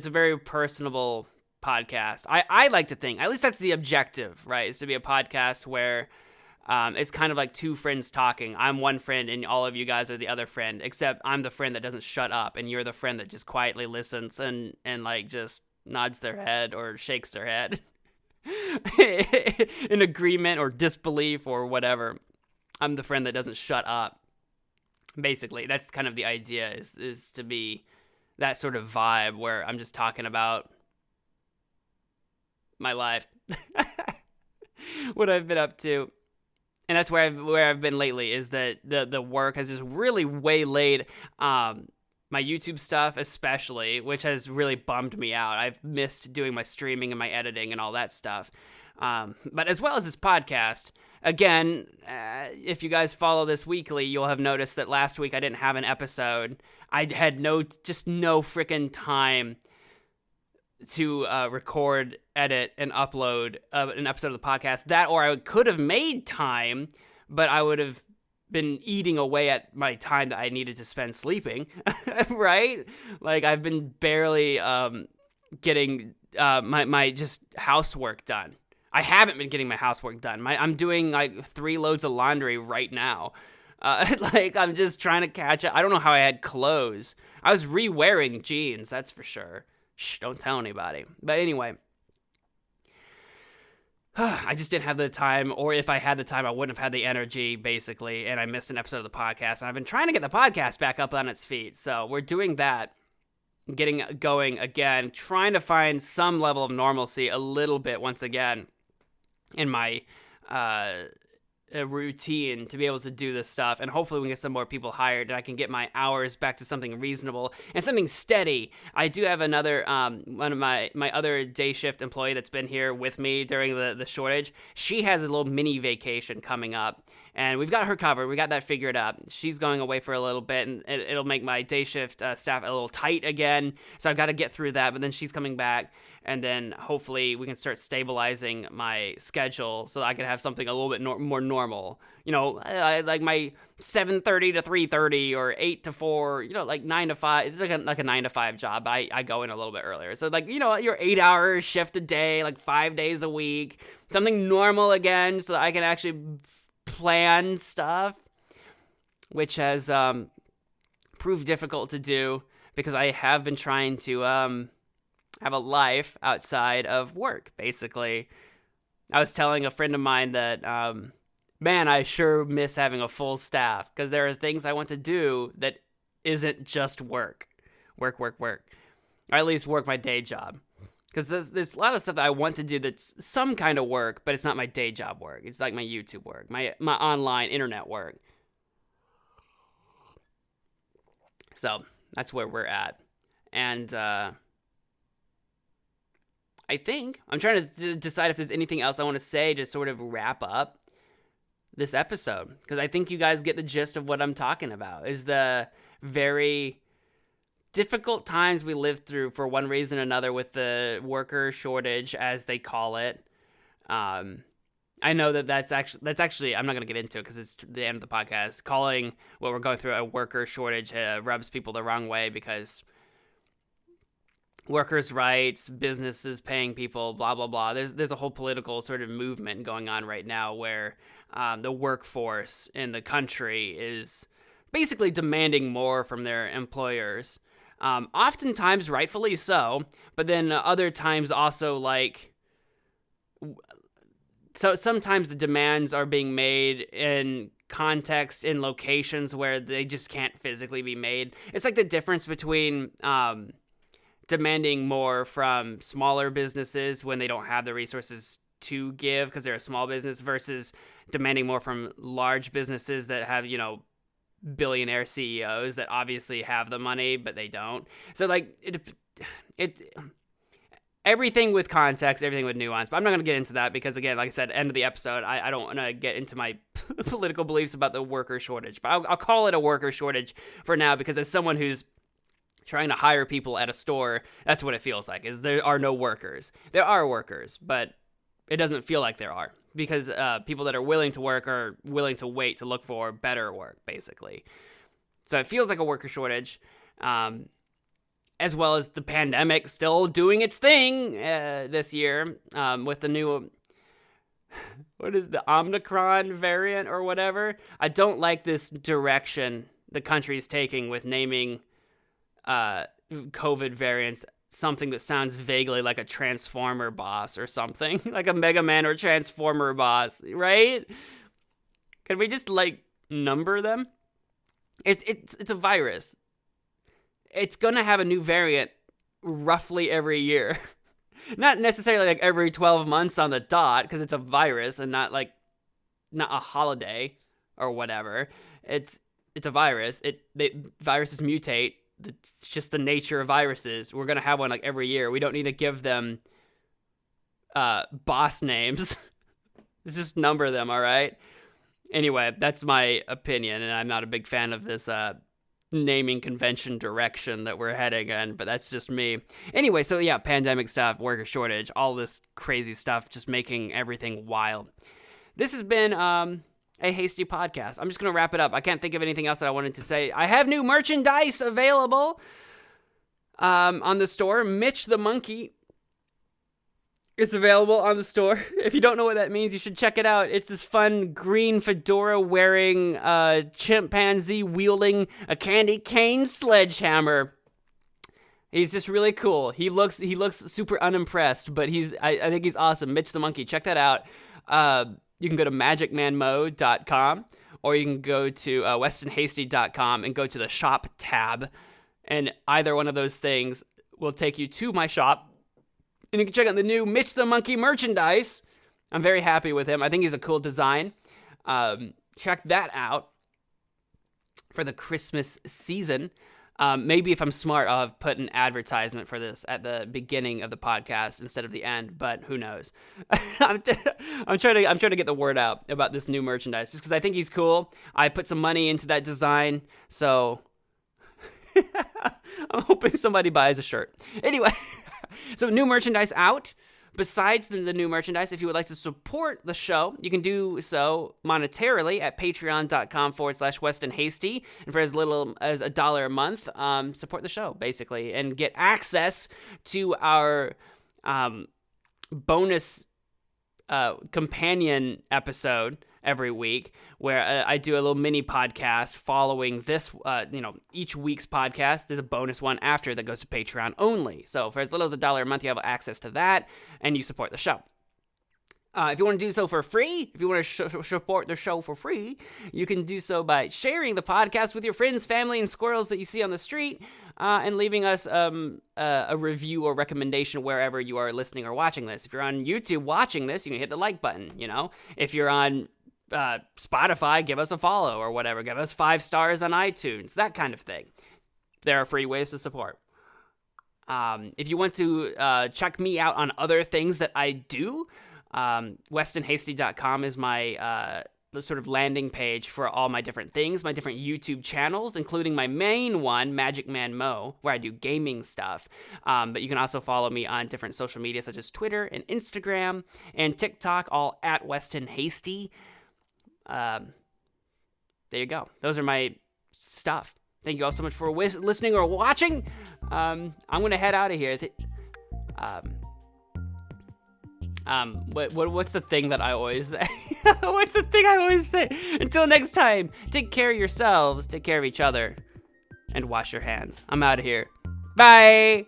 a very personable podcast. I like to think, at least that's the objective, right, is to be a podcast where it's kind of like 2 friends talking. I'm one friend and all of you guys are the other friend, except I'm the friend that doesn't shut up and you're the friend that just quietly listens and just nods their head or shakes their head in agreement or disbelief or whatever. I'm the friend that doesn't shut up. Basically, that's kind of the idea, is to be that sort of vibe where I'm just talking about my life, what I've been up to. And that's where I've been lately, is that the work has just really waylaid my YouTube stuff especially, which has really bummed me out. I've missed doing my streaming and my editing and all that stuff. But as well as this podcast, again, if you guys follow this weekly, you'll have noticed that last week I didn't have an episode. I had no freaking time to record, edit, and upload an episode of the podcast. That, or I could have made time, but I would have been eating away at my time that I needed to spend sleeping, right? Like, I've been barely getting my just housework done. I haven't been getting my housework done. I'm doing like 3 loads of laundry right now. Like, I'm just trying to catch up. I don't know how I had clothes. I was re-wearing jeans, that's for sure. Shh, don't tell anybody. But anyway, I just didn't have the time, or if I had the time, I wouldn't have had the energy, basically, and I missed an episode of the podcast, and I've been trying to get the podcast back up on its feet, so we're doing that, getting going again, trying to find some level of normalcy a little bit once again in my routine to be able to do this stuff, and hopefully we can get some more people hired and I can get my hours back to something reasonable and something steady. I do have another one of my other day shift employee that's been here with me during the shortage. She has a little mini vacation coming up, and we've got her covered. We got that figured out. She's going away for a little bit, and it'll make my day shift staff a little tight again, so I've got to get through that. But then she's coming back, and then hopefully we can start stabilizing my schedule so that I can have something a little bit more normal. You know, like my 7:30 to 3:30 or 8 to 4, you know, like 9 to 5. It's like a 9 to 5 job, but I go in a little bit earlier. So, like, you know, your 8-hour shift a day, like 5 days a week, something normal again so that I can actually plan stuff, which has proved difficult to do because I have been trying to have a life outside of work, basically. I was telling a friend of mine that, man, I sure miss having a full staff, because there are things I want to do that isn't just work. Work. Or at least work my day job. Because there's a lot of stuff that I want to do that's some kind of work, but it's not my day job work. It's like my YouTube work, my online internet work. So that's where we're at. And I think I'm trying to decide if there's anything else I want to say to sort of wrap up this episode, because I think you guys get the gist of what I'm talking about, is the very difficult times we lived through for one reason or another with the worker shortage, as they call it. I know that's actually I'm not going to get into it because it's the end of the podcast. Calling what we're going through a worker shortage rubs people the wrong way, because workers' rights, businesses paying people, blah, blah, blah. There's a whole political sort of movement going on right now where the workforce in the country is basically demanding more from their employers. Oftentimes rightfully so, but then other times also, like, so sometimes the demands are being made in context, in locations where they just can't physically be made. It's like the difference between demanding more from smaller businesses when they don't have the resources to give because they're a small business, versus demanding more from large businesses that have, you know, billionaire CEOs that obviously have the money, but they don't. So, like, it everything with context, everything with nuance. But I'm not going to get into that because, again, like I said, end of the episode, I don't want to get into my political beliefs about the worker shortage. But I'll call it a worker shortage for now, because as someone who's trying to hire people at a store, that's what it feels like, is there are no workers. There are workers, but it doesn't feel like there are, because people that are willing to work are willing to wait to look for better work, basically. So it feels like a worker shortage, as well as the pandemic still doing its thing this year with the new, what is the Omicron variant or whatever. I don't like this direction the country is taking with naming COVID variants something that sounds vaguely like a Transformer boss or something, like a Mega Man or Transformer boss, right? Can we just, like, number them? It's a virus. It's gonna have a new variant roughly every year. Not necessarily like every 12 months on the dot, because it's a virus and not a holiday or whatever. It's a virus. Viruses mutate. It's just the nature of viruses. We're going to have one like every year. We don't need to give them boss names just number them, all right? Anyway, that's my opinion, and I'm not a big fan of this naming convention direction that we're heading in, but that's just me. Anyway, so yeah, pandemic stuff, worker shortage, all this crazy stuff, just making everything wild. This has been a Hasty Podcast. I'm just going to wrap it up. I can't think of anything else that I wanted to say. I have new merchandise available on the store. Mitch the Monkey is available on the store. If you don't know what that means, you should check it out. It's this fun green fedora wearing chimpanzee wielding a candy cane sledgehammer. He's just really cool. He looks super unimpressed, but I think he's awesome. Mitch the Monkey, check that out. You can go to magicmanmo.com, or you can go to westonhasty.com and go to the shop tab, and either one of those things will take you to my shop. And you can check out the new Mitch the Monkey merchandise. I'm very happy with him. I think he's a cool design. Check that out for the Christmas season. Maybe if I'm smart, I'll have put an advertisement for this at the beginning of the podcast instead of the end, but who knows? I'm trying to get the word out about this new merchandise just because I think he's cool. I put some money into that design, so I'm hoping somebody buys a shirt. Anyway. So new merchandise out. Besides the new merchandise, if you would like to support the show, you can do so monetarily at patreon.com/Weston Hasty. And for as little as $1 a month, support the show, basically, and get access to our bonus companion episode every week, where I do a little mini podcast following this, each week's podcast. There's a bonus one after that goes to Patreon only. So for as little as $1 a month, you have access to that, and you support the show. If you want to do so for free, if you want to support the show for free, you can do so by sharing the podcast with your friends, family, and squirrels that you see on the street, and leaving us a review or recommendation wherever you are listening or watching this. If you're on YouTube watching this, you can hit the like button, If you're on Spotify, give us a follow or whatever. Give us 5 stars on iTunes, that kind of thing. There are free ways to support. If you want to check me out on other things that I do, westonhasty.com is my sort of landing page for all my different things, my different YouTube channels, including my main one, Magic Man Mo, where I do gaming stuff. But you can also follow me on different social media such as Twitter and Instagram and TikTok, all at Weston Hasty. There you go. Those are my stuff. Thank you all so much for listening or watching. I'm gonna head out of here. What's the thing that I always say? What's the thing I always say? Until next time, take care of yourselves, take care of each other, and wash your hands. I'm out of here. Bye.